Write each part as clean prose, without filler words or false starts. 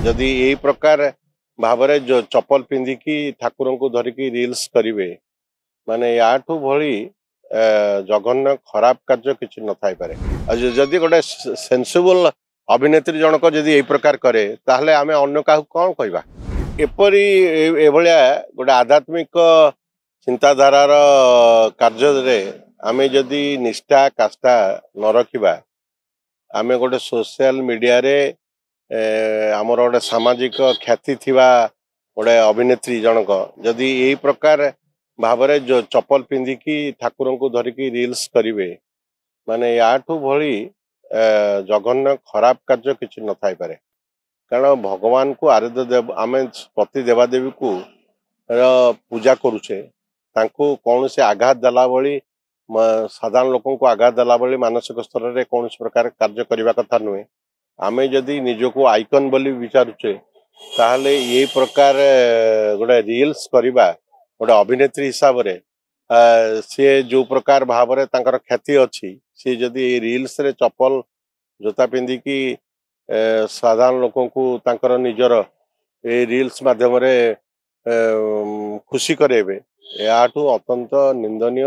जदि यही प्रकार भाव जो चपल पिंधिकी ठाकुर को धरिकी रिल्स करेंगे माने याठू भली जघन्य खराब कार्य किसी न थाई पारे जदि गोटे सेंसिबल अभिनेत्री जनक जदि यही प्रकार करे ताहले आमे अन्य काहू कौन कहबा एपरी एभलिया गोटे आध्यात्मिक चिंताधारार कार्य आमे जदि निष्ठा काष्ठा न रखिबा आमे गोटे सोशल मीडिया रे आमर गोटे सामाजिक ख्याति थिबा गोटे अभिनेत्री जनक जदि यही प्रकार भाव जो चपल पिंधिकी ठाकुर को धरिकी रिल्स करेंगे माने याठू भली जघन्य खराब कार्य किसी न थाई पारे कारण भगवान को आराध्य देव आम प्रति देवादेवी को पूजा करुचे तांको कौन से आघात देला भली साधारण लोक को आघात देला भली मानसिक स्तर में कौन प्रकार कार्य करने कथा नुहे आमे जदि निजको आइकन बोली विचारुचे ताहले ये प्रकार गोटे रिल्स करवा गोटे अभिनेत्री हिसाब से सी जो प्रकार भाव में ख्याति अच्छी सी जदि रिल्स रे चपल जोता पिंधिकी साधारण लोक को निजर ये रिल्स माध्यम खुशी करेबे याठू अत्यंत निंदनीय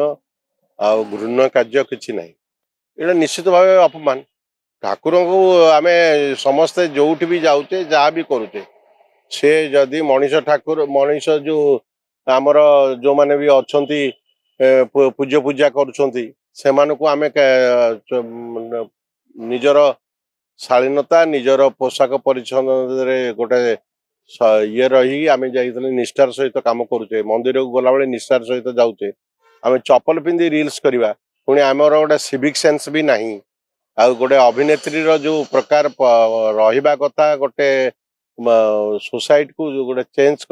आ घृण्य कार्य किसी ना ये निश्चित भाव अपमान ठाकुर को आम समस्ते जो भी जाऊे जहाँ भी करुचे से जदि मनीष ठाकुर मनीष जो आमर जो माने भी अच्छी पूज्य पूजा करुँच से आम निजर शालीनता निजर पोशाक परिच्छन गोटे ये रही आम जा निष्ठार सहित कम करुचे मंदिर को गला बेले निष्ठार सहित जाऊे आम चपल पिंधि रिल्स करवा पुणी आमर गोटे सिविक सेंस भी नहीं आ गोटे अभिनेत्री जो प्रकार रहा कथा गोटे सोसाइटी को गोटे चेंज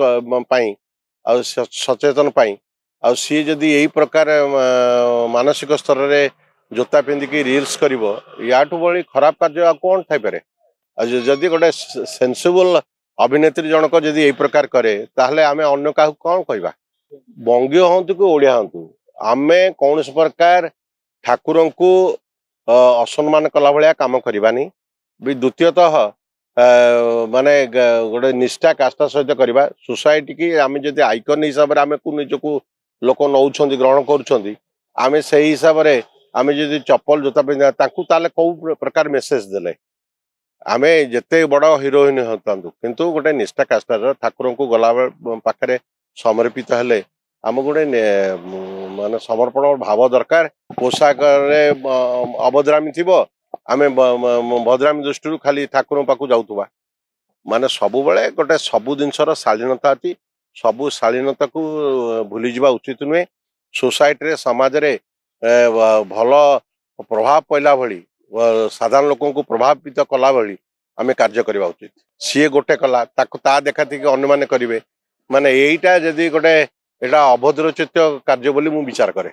सचेतन आ सी जदि यही प्रकार मानसिक स्तर में जोता पिंधिकी रिल्स कर याठू भली खराब कार्य कौन थाई पारे जदि गोटे सेंसिबल अभिनेत्री जनक जदि यही प्रकार करे ताहले आमे अन्य काहू कौन कहबा बंगीय हूँ कि ओडिया हूँ आमे कौन प्रकार ठाकुर को असम्मान कला भाया कम करवानी भी द्वितीयतः माने गोटे निष्ठा काष्ठा सहित करवा सोसाइटी की आम जब आइकन हिसाब से आम को निजक लोक नौ ग्रहण करें से हिसाब से आम जब चपल जोता पिंधा ताले कौ प्रकार मेसेज देले आम जिते बड़ हिरोइन होता किंतु गोटे निष्ठा काष्ठार ठाकुर को गला पाखे समर्पित हेले आम गोटे माने समर्पण भाव दरकार पोशाक अभद्रामी थी आम भद्रामी दृष्टि खाली ठाकुर पाक जाऊा माने सबु बेले गोटे सबु जिनसर शालीनता अच्छी सबु शालीनता को भूली जावा उचित नुहे सोसाइटी रे समाज रे भल प्रभाव पड़ा भली साधारण लोक को प्रभावित कला भली आम कार्य करवा उचित सी गोटे कला ता देखा थी अन्य मैंने करेंगे माने यहीटा जदि गोटे यहाँ अभद्रचित कार्य बोली मु विचार करे।